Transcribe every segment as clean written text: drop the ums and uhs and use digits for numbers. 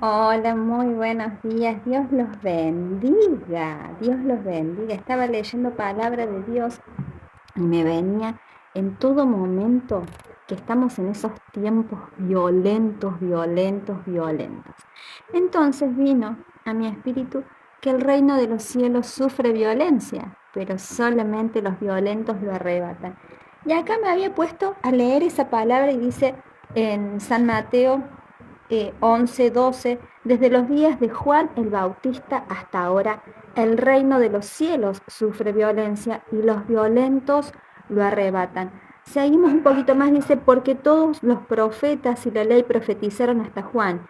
Hola, muy buenos días. Dios los bendiga. Dios los bendiga. Estaba leyendo palabra de Dios y me venía en todo momento que estamos en esos tiempos violentos, violentos, violentos. Entonces vino a mi espíritu que el reino de los cielos sufre violencia, pero solamente los violentos lo arrebatan. Y acá me había puesto a leer esa palabra y dice en San Mateo 11:12, desde los días de Juan el Bautista hasta ahora, el reino de los cielos sufre violencia y los violentos lo arrebatan. Seguimos un poquito más, dice, porque todos los profetas y la ley profetizaron hasta Juan.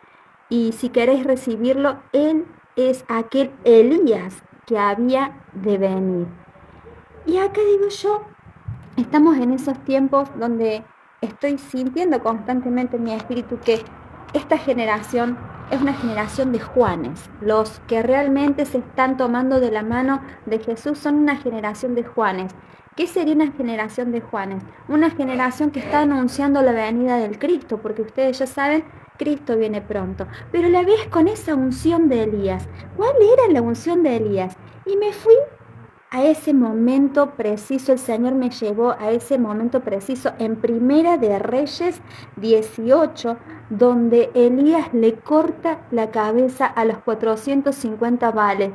Y si queréis recibirlo, él es aquel Elías que había de venir. Y acá digo yo, estamos en esos tiempos donde estoy sintiendo constantemente en mi espíritu que esta generación es una generación de Juanes. Los que realmente se están tomando de la mano de Jesús son una generación de Juanes. ¿Qué sería una generación de Juanes? Una generación que está anunciando la venida del Cristo, porque ustedes ya saben, Cristo viene pronto. Pero la vez con esa unción de Elías. ¿Cuál era la unción de Elías? Y me fui a ese momento preciso, el Señor me llevó a ese momento preciso en Primera de Reyes 18, donde Elías le corta la cabeza a los 450 vales.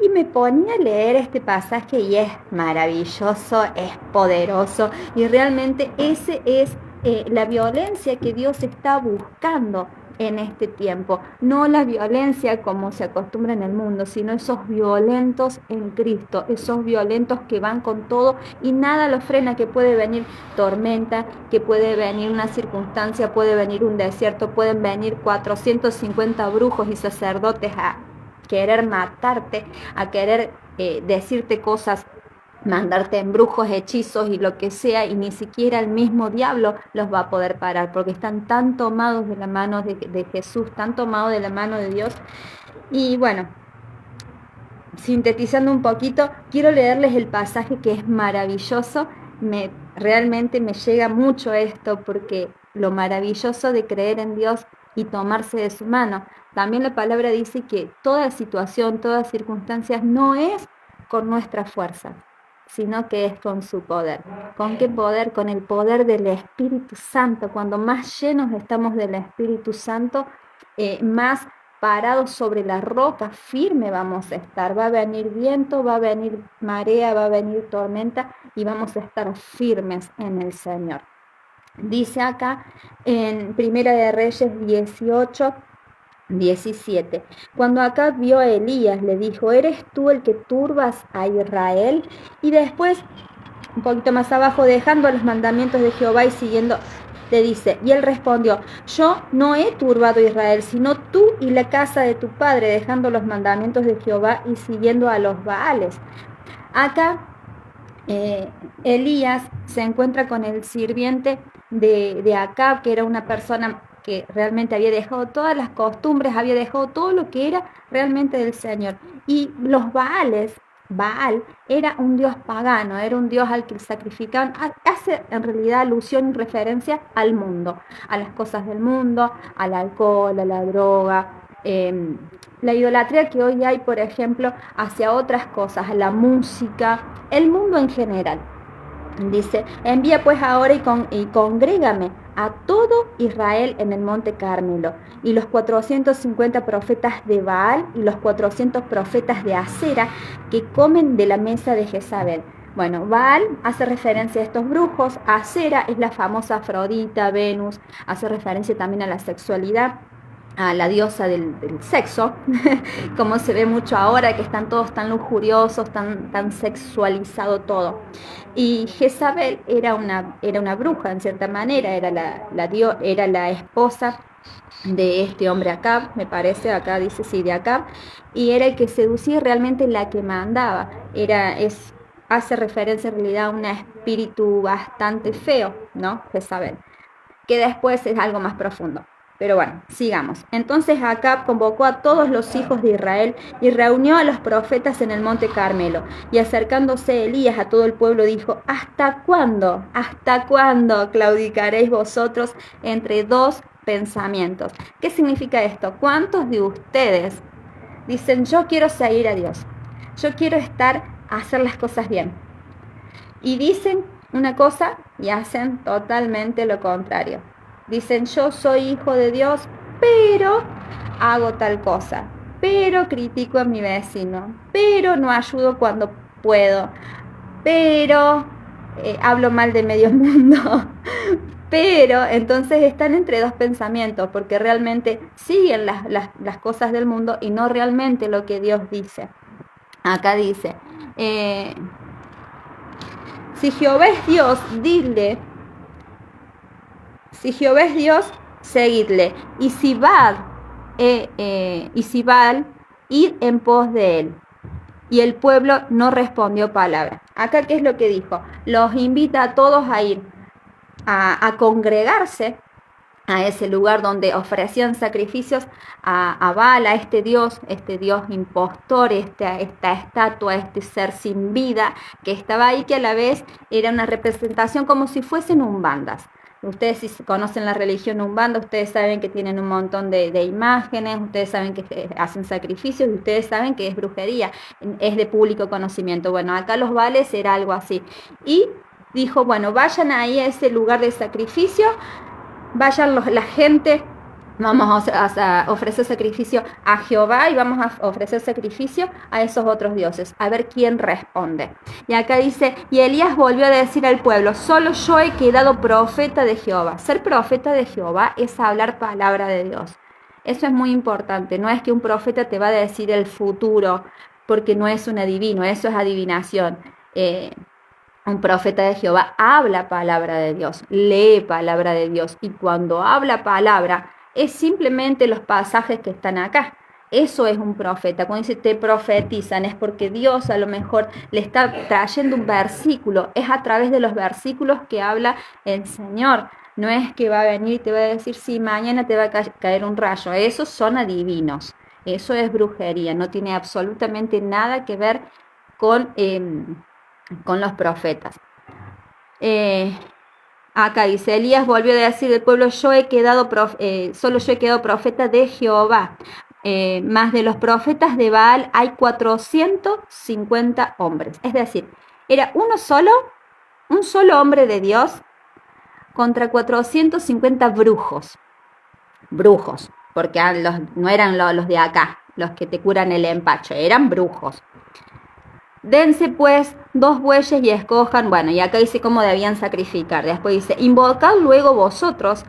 Y me ponía a leer este pasaje y es maravilloso, es poderoso y realmente ese es la violencia que Dios está buscando en este tiempo, no la violencia como se acostumbra en el mundo, sino esos violentos en Cristo, esos violentos que van con todo y nada los frena, que puede venir tormenta, que puede venir una circunstancia, puede venir un desierto, pueden venir 450 brujos y sacerdotes a querer matarte, a querer decirte cosas, mandarte embrujos, hechizos y lo que sea, y ni siquiera el mismo diablo los va a poder parar, porque están tan tomados de la mano de Jesús, tan tomados de la mano de Dios. Y bueno, sintetizando un poquito, quiero leerles el pasaje que es maravilloso. Realmente me llega mucho esto, porque lo maravilloso de creer en Dios y tomarse de su mano. También la palabra dice que toda situación, todas circunstancias no es con nuestra fuerza, sino que es con su poder. ¿Con qué poder? Con el poder del Espíritu Santo. Cuando más llenos estamos del Espíritu Santo, más parados sobre la roca firme vamos a estar. Va a venir viento, va a venir marea, va a venir tormenta y vamos a estar firmes en el Señor. Dice acá en Primera de Reyes 18:17. Cuando Acab vio a Elías, le dijo: ¿eres tú el que turbas a Israel? Y después, un poquito más abajo, dejando los mandamientos de Jehová y siguiendo, le dice, y él respondió: yo no he turbado a Israel, sino tú y la casa de tu padre, dejando los mandamientos de Jehová y siguiendo a los Baales. Acá Elías se encuentra con el sirviente de Acab, que era una persona que realmente había dejado todas las costumbres, había dejado todo lo que era realmente del Señor. Y los Baales, Baal era un dios pagano, era un dios al que sacrificaban, hace en realidad alusión y referencia al mundo, a las cosas del mundo, al alcohol, a la droga, la idolatría que hoy hay, por ejemplo, hacia otras cosas, a la música, el mundo en general. Dice: envía pues ahora y congrégame a todo Israel en el monte Carmelo, y los 450 profetas de Baal y los 400 profetas de Acera que comen de la mesa de Jezabel. Bueno, Baal hace referencia a estos brujos, Acera es la famosa Afrodita, Venus, hace referencia también a la sexualidad, a la diosa del sexo, como se ve mucho ahora, que están todos tan lujuriosos, tan sexualizado todo. Y Jezabel era una bruja, en cierta manera, era la esposa de este hombre Acab, me parece, acá dice sí, de Acab, y era el que seducía, realmente la que mandaba. Hace referencia en realidad a un espíritu bastante feo, ¿no? Jezabel, que después es algo más profundo. Pero bueno, sigamos. Entonces Acab convocó a todos los hijos de Israel y reunió a los profetas en el monte Carmelo. Y acercándose Elías a todo el pueblo dijo: ¿hasta cuándo? ¿Hasta cuándo claudicaréis vosotros entre dos pensamientos. ¿Qué significa esto? ¿Cuántos de ustedes dicen, yo quiero seguir a Dios, yo quiero hacer las cosas bien? Y dicen una cosa y hacen totalmente lo contrario. Dicen, yo soy hijo de Dios, pero hago tal cosa, pero critico a mi vecino, pero no ayudo cuando puedo, pero hablo mal de medio mundo. Pero entonces están entre dos pensamientos, porque realmente siguen las cosas del mundo y no realmente lo que Dios dice. Acá dice, si Jehová es Dios, dile. Si Jehová es Dios, seguidle. Y si Baal, id en pos de él. Y el pueblo no respondió palabra. Acá, ¿qué es lo que dijo? Los invita a todos a ir a congregarse a ese lugar donde ofrecían sacrificios a Baal, a este Dios impostor, esta estatua, este ser sin vida que estaba ahí, que a la vez era una representación como si fuesen umbandas. Ustedes, si conocen la religión umbanda, ustedes saben que tienen un montón de imágenes, ustedes saben que hacen sacrificios y ustedes saben que es brujería, es de público conocimiento. Bueno, acá los Baales era algo así. Y dijo, bueno, vayan ahí a ese lugar de sacrificio, vayan la gente, vamos a ofrecer sacrificio a Jehová y vamos a ofrecer sacrificio a esos otros dioses, a ver quién responde. Y acá dice, y Elías volvió a decir al pueblo, solo yo he quedado profeta de Jehová. Ser profeta de Jehová es hablar palabra de Dios. Eso es muy importante, no es que un profeta te va a decir el futuro, porque no es un adivino, eso es adivinación. Un profeta de Jehová habla palabra de Dios, lee palabra de Dios, y cuando habla palabra es simplemente los pasajes que están acá. Eso es un profeta. Cuando dice te profetizan es porque Dios a lo mejor le está trayendo un versículo. Es a través de los versículos que habla el Señor. No es que va a venir y te va a decir, sí, mañana te va a caer un rayo. Esos son adivinos. Eso es brujería. No tiene absolutamente nada que ver con los profetas. Acá dice, Elías volvió a decir del pueblo, solo yo he quedado profeta de Jehová. Más de los profetas de Baal hay 450 hombres. Es decir, era un solo hombre de Dios contra 450 brujos. Brujos, porque no eran los de acá, los que te curan el empacho, eran brujos. Dense pues 2 bueyes y escojan, bueno, y acá dice cómo debían sacrificar. Después dice, invocad luego vosotros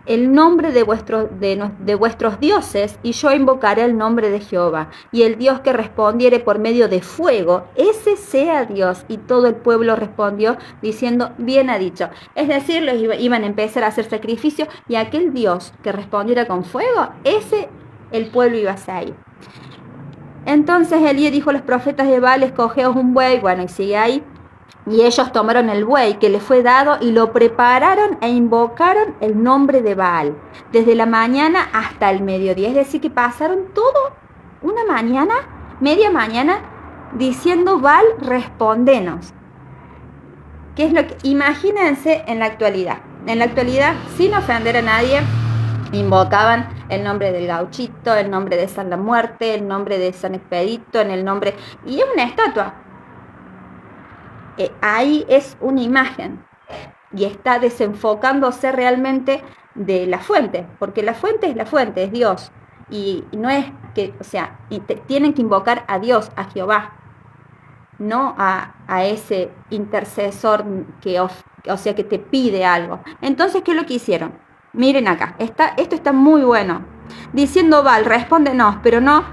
el nombre de vuestros dioses, y yo invocaré el nombre de Jehová. Y el Dios que respondiere por medio de fuego, ese sea Dios. Y todo el pueblo respondió diciendo, bien ha dicho. Es decir, los iban a empezar a hacer sacrificio, y aquel Dios que respondiera con fuego, ese el pueblo iba a seguir. Entonces Elías dijo a los profetas de Baal, escogeos un buey, bueno, y sigue ahí. Y ellos tomaron el buey que les fue dado y lo prepararon e invocaron el nombre de Baal, desde la mañana hasta el mediodía. Es decir, que pasaron todo una mañana, media mañana, diciendo, Baal, respóndenos. ¿Qué es lo que? Imagínense en la actualidad. En la actualidad, sin ofender a nadie, invocaban el nombre del gauchito, el nombre de San la Muerte, el nombre de San Expedito, y es una estatua. Ahí es una imagen y está desenfocándose realmente de la fuente, porque la fuente, es Dios, y no es que, tienen que invocar a Dios, a Jehová, no a ese intercesor que te pide algo. Entonces, ¿qué es lo que hicieron? Miren acá, esto está muy bueno. Diciendo Baal, respóndenos, pero no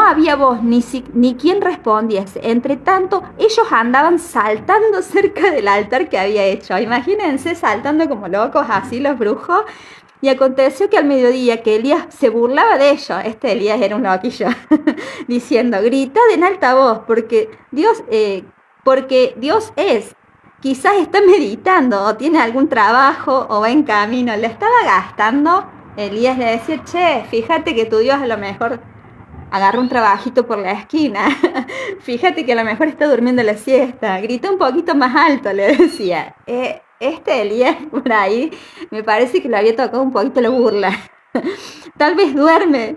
había voz ni quien respondiese. Entre tanto, ellos andaban saltando cerca del altar que había hecho. Imagínense saltando como locos, así los brujos. Y aconteció que al mediodía que Elías se burlaba de ellos, Elías era un loquillo, diciendo, gritad en alta voz, porque Dios es. Quizás está meditando o tiene algún trabajo o va en camino. Le estaba gastando. Elías le decía, che, fíjate que tu Dios a lo mejor agarra un trabajito por la esquina. Fíjate que a lo mejor está durmiendo la siesta. Grita un poquito más alto, le decía. Elías por ahí me parece que le había tocado un poquito la burla. Tal vez duerme.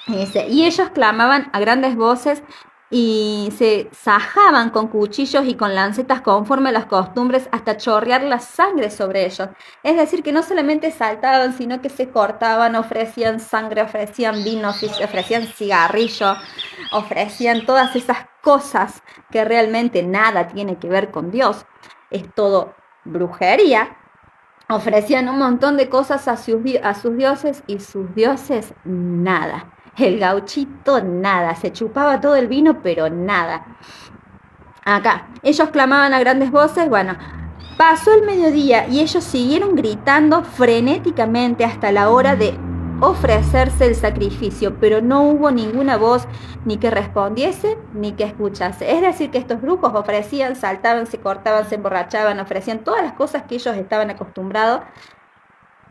Y ellos clamaban a grandes voces y se sajaban con cuchillos y con lancetas conforme a las costumbres hasta chorrear la sangre sobre ellos. Es decir, que no solamente saltaban, sino que se cortaban, ofrecían sangre, ofrecían vino, ofrecían cigarrillo, ofrecían todas esas cosas que realmente nada tiene que ver con Dios. Es todo brujería. Ofrecían un montón de cosas a sus dioses y sus dioses nada. El gauchito nada, se chupaba todo el vino, pero nada. Acá, ellos clamaban a grandes voces, bueno, pasó el mediodía y ellos siguieron gritando frenéticamente hasta la hora de ofrecerse el sacrificio, pero no hubo ninguna voz ni que respondiese ni que escuchase. Es decir, que estos brujos ofrecían, saltaban, se cortaban, se emborrachaban, ofrecían todas las cosas que ellos estaban acostumbrados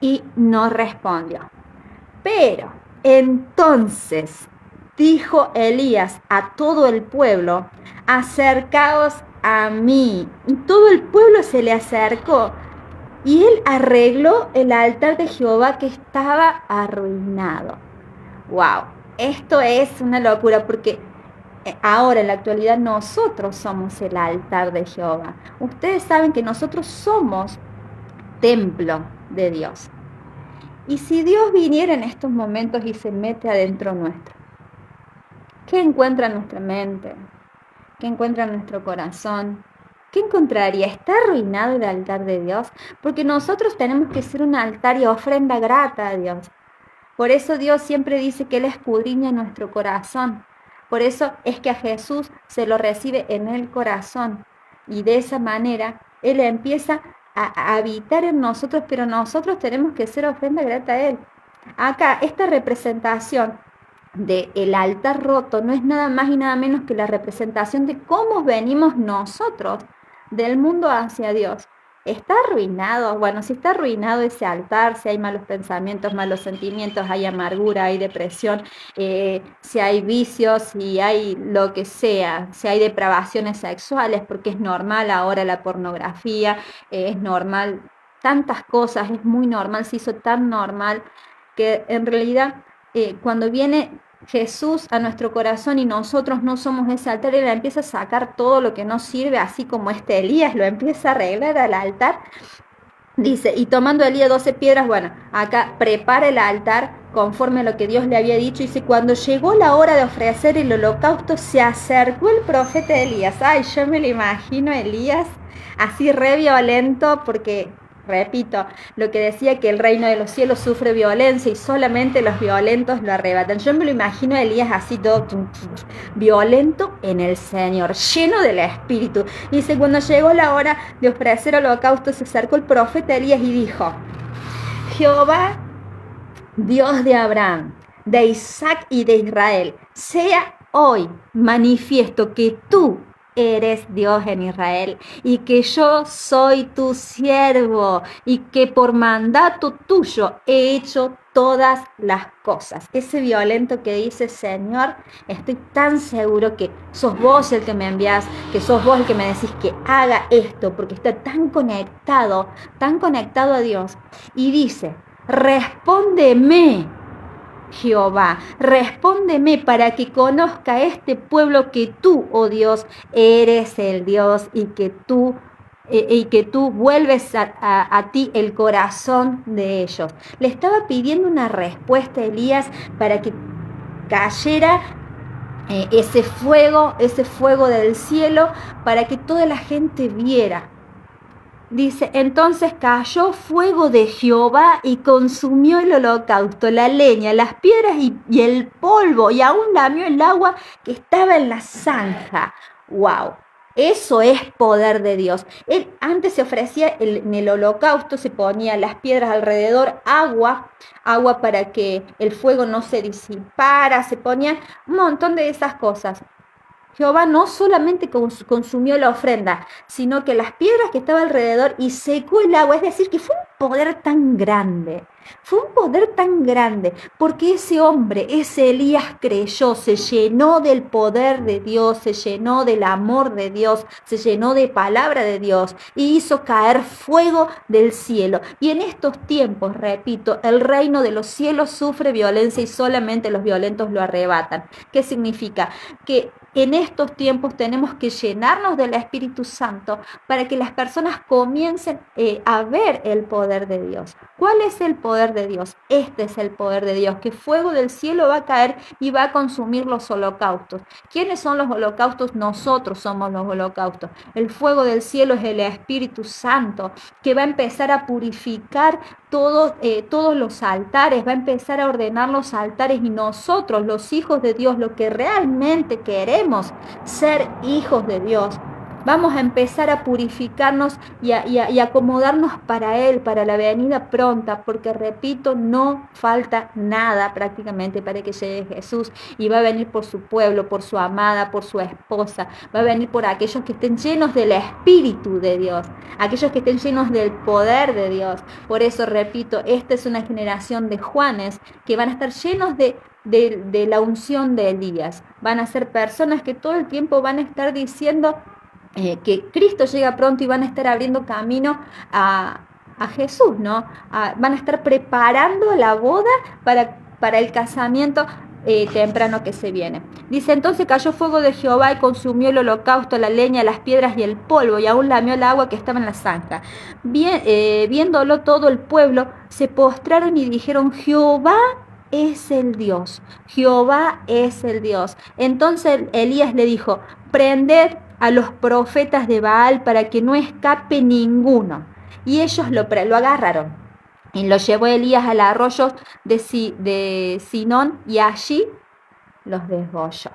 y no respondió. Pero entonces dijo Elías a todo el pueblo: acercaos a mí. Y todo el pueblo se le acercó. Y él arregló el altar de Jehová que estaba arruinado. ¡Wow! Esto es una locura porque ahora en la actualidad nosotros somos el altar de Jehová. Ustedes saben que nosotros somos templo de Dios. Y si Dios viniera en estos momentos y se mete adentro nuestro, ¿qué encuentra en nuestra mente? ¿Qué encuentra en nuestro corazón? ¿Qué encontraría? ¿Está arruinado el altar de Dios? Porque nosotros tenemos que ser un altar y ofrenda grata a Dios. Por eso Dios siempre dice que Él escudriña nuestro corazón. Por eso es que a Jesús se lo recibe en el corazón. Y de esa manera Él empieza a habitar en nosotros, pero nosotros tenemos que ser ofrenda grata a Él. Acá, esta representación del altar roto no es nada más y nada menos que la representación de cómo venimos nosotros del mundo hacia Dios. ¿Está arruinado? Bueno, si está arruinado ese altar, si hay malos pensamientos, malos sentimientos, hay amargura, hay depresión, si hay vicios, si hay lo que sea, si hay depravaciones sexuales, porque es normal ahora la pornografía, es normal tantas cosas, es muy normal, se hizo tan normal que en realidad cuando viene Jesús a nuestro corazón y nosotros no somos ese altar, Él empieza a sacar todo lo que no sirve, así como Elías lo empieza a arreglar al altar. Dice, y tomando Elías 12 piedras, bueno, acá prepara el altar conforme a lo que Dios le había dicho. Dice, cuando llegó la hora de ofrecer el holocausto, se acercó el profeta Elías. Ay, yo me lo imagino Elías así re violento, porque repito, lo que decía que el reino de los cielos sufre violencia y solamente los violentos lo arrebatan. Yo me lo imagino a Elías así todo violento en el Señor, lleno del Espíritu. Dice, cuando llegó la hora de ofrecer holocausto, se acercó el profeta Elías y dijo: Jehová, Dios de Abraham, de Isaac y de Israel, sea hoy manifiesto que tú eres Dios en Israel y que yo soy tu siervo y que por mandato tuyo he hecho todas las cosas. Ese violento que dice: Señor, estoy tan seguro que sos vos el que me envías, que sos vos el que me decís que haga esto, porque está tan conectado a Dios. Y dice: respóndeme, Jehová, respóndeme para que conozca este pueblo que tú, oh Dios, eres el Dios y que tú vuelves a ti el corazón de ellos. Le estaba pidiendo una respuesta a Elías para que cayera ese fuego del cielo, para que toda la gente viera. Dice, entonces cayó fuego de Jehová y consumió el holocausto, la leña, las piedras y el polvo, y aún lamió el agua que estaba en la zanja. ¡Wow! Eso es poder de Dios. Él antes se ofrecía en el holocausto, se ponía las piedras alrededor, agua para que el fuego no se disipara, se ponía un montón de esas cosas. Jehová no solamente consumió la ofrenda, sino que las piedras que estaban alrededor y secó el agua, es decir, que fue un poder tan grande. Fue un poder tan grande porque ese hombre, ese Elías creyó, se llenó del poder de Dios, se llenó del amor de Dios, se llenó de palabra de Dios y hizo caer fuego del cielo. Y en estos tiempos, repito, el reino de los cielos sufre violencia y solamente los violentos lo arrebatan. ¿Qué significa? Que en estos tiempos tenemos que llenarnos del Espíritu Santo para que las personas comiencen a ver el poder de Dios. ¿Cuál es el poder de Dios? Este es el poder de Dios, que fuego del cielo va a caer y va a consumir los holocaustos. ¿Quiénes son los holocaustos? Nosotros somos los holocaustos. El fuego del cielo es el Espíritu Santo, que va a empezar a purificar todos los altares, va a empezar a ordenar los altares y nosotros, los hijos de Dios, lo que realmente queremos, ser hijos de Dios, vamos a empezar a purificarnos y acomodarnos para Él, para la venida pronta, porque repito, no falta nada prácticamente para que llegue Jesús y va a venir por su pueblo, por su amada, por su esposa, va a venir por aquellos que estén llenos del Espíritu de Dios, aquellos que estén llenos del poder de Dios. Por eso repito, esta es una generación de Juanes que van a estar llenos de la unción de Elías. Van a ser personas que todo el tiempo van a estar diciendo que Cristo llega pronto y van a estar abriendo camino a Jesús, ¿no? Van a estar preparando la boda para el casamiento temprano que se viene. Dice, entonces cayó fuego de Jehová y consumió el holocausto, la leña, las piedras y el polvo, y aún lamió el agua que estaba en la zanja. Viéndolo todo el pueblo, se postraron y dijeron, Jehová es el Dios, Jehová es el Dios. Entonces Elías le dijo, prended a los profetas de Baal para que no escape ninguno. Y ellos lo agarraron y lo llevó Elías al arroyo de Sinón y allí los desgolló.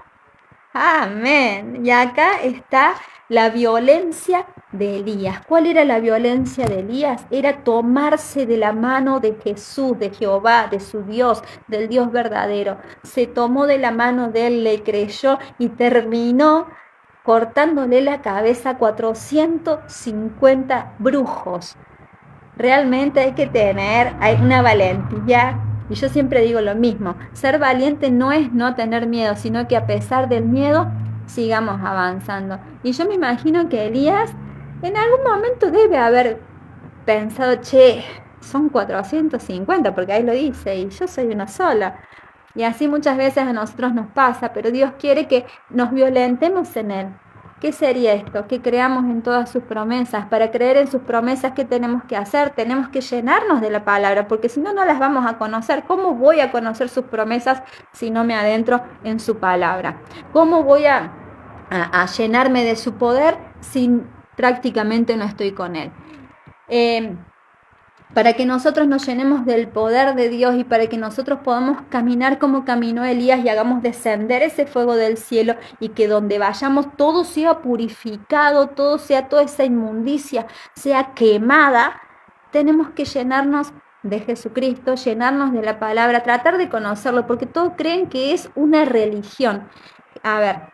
Amén. Y acá está la violencia de Elías. ¿Cuál era la violencia de Elías? Era tomarse de la mano de Jesús, de Jehová, de su Dios, del Dios verdadero. Se tomó de la mano de él, le creyó y terminó cortándole la cabeza a 450 brujos. Realmente hay que tener una valentía. Y yo siempre digo lo mismo, ser valiente no es no tener miedo, sino que a pesar del miedo sigamos avanzando. Y yo me imagino que Elías en algún momento debe haber pensado, che, son 450, porque ahí lo dice, y yo soy una sola. Y así muchas veces a nosotros nos pasa, pero Dios quiere que nos violentemos en Él. ¿Qué sería esto? Que creamos en todas sus promesas. Para creer en sus promesas, ¿qué tenemos que hacer? Tenemos que llenarnos de la palabra, porque si no, no las vamos a conocer. ¿Cómo voy a conocer sus promesas si no me adentro en su palabra? ¿Cómo voy a llenarme de su poder si prácticamente no estoy con Él? Para que nosotros nos llenemos del poder de Dios y para que nosotros podamos caminar como caminó Elías y hagamos descender ese fuego del cielo y que donde vayamos todo sea purificado, toda esa inmundicia sea quemada, tenemos que llenarnos de Jesucristo, llenarnos de la palabra, tratar de conocerlo, porque todos creen que es una religión. A ver,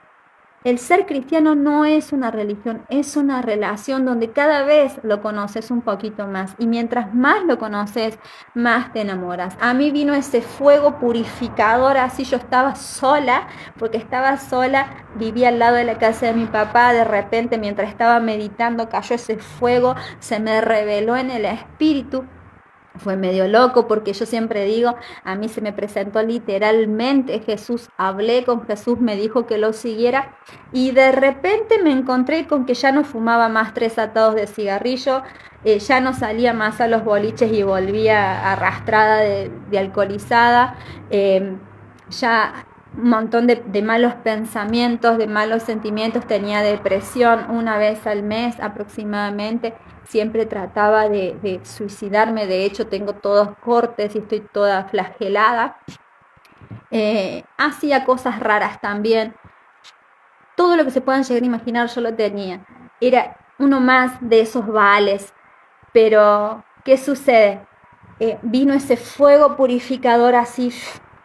el ser cristiano no es una religión, es una relación donde cada vez lo conoces un poquito más y mientras más lo conoces, más te enamoras. A mí vino ese fuego purificador, así yo estaba sola, vivía al lado de la casa de mi papá, de repente mientras estaba meditando cayó ese fuego, se me reveló en el espíritu. Fue medio loco porque yo siempre digo, a mí se me presentó literalmente Jesús, hablé con Jesús, me dijo que lo siguiera y de repente me encontré con que ya no fumaba más 3 atados de cigarrillo, ya no salía más a los boliches y volvía arrastrada de alcoholizada, ya un montón de malos pensamientos, de malos sentimientos, tenía depresión una vez al mes aproximadamente. Siempre trataba de suicidarme, de hecho tengo todos cortes y estoy toda flagelada. Hacía cosas raras también. Todo lo que se puedan llegar a imaginar yo lo tenía. Era uno más de esos Baales. Pero, ¿qué sucede? Vino ese fuego purificador así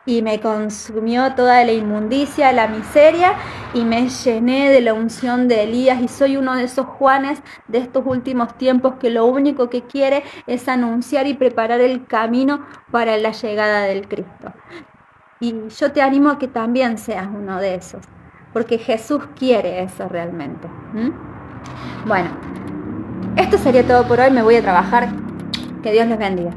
y me consumió toda la inmundicia, la miseria, y me llené de la unción de Elías, y soy uno de esos Juanes de estos últimos tiempos que lo único que quiere es anunciar y preparar el camino para la llegada del Cristo. Y yo te animo a que también seas uno de esos, porque Jesús quiere eso realmente. Bueno, esto sería todo por hoy, me voy a trabajar. Que Dios les bendiga.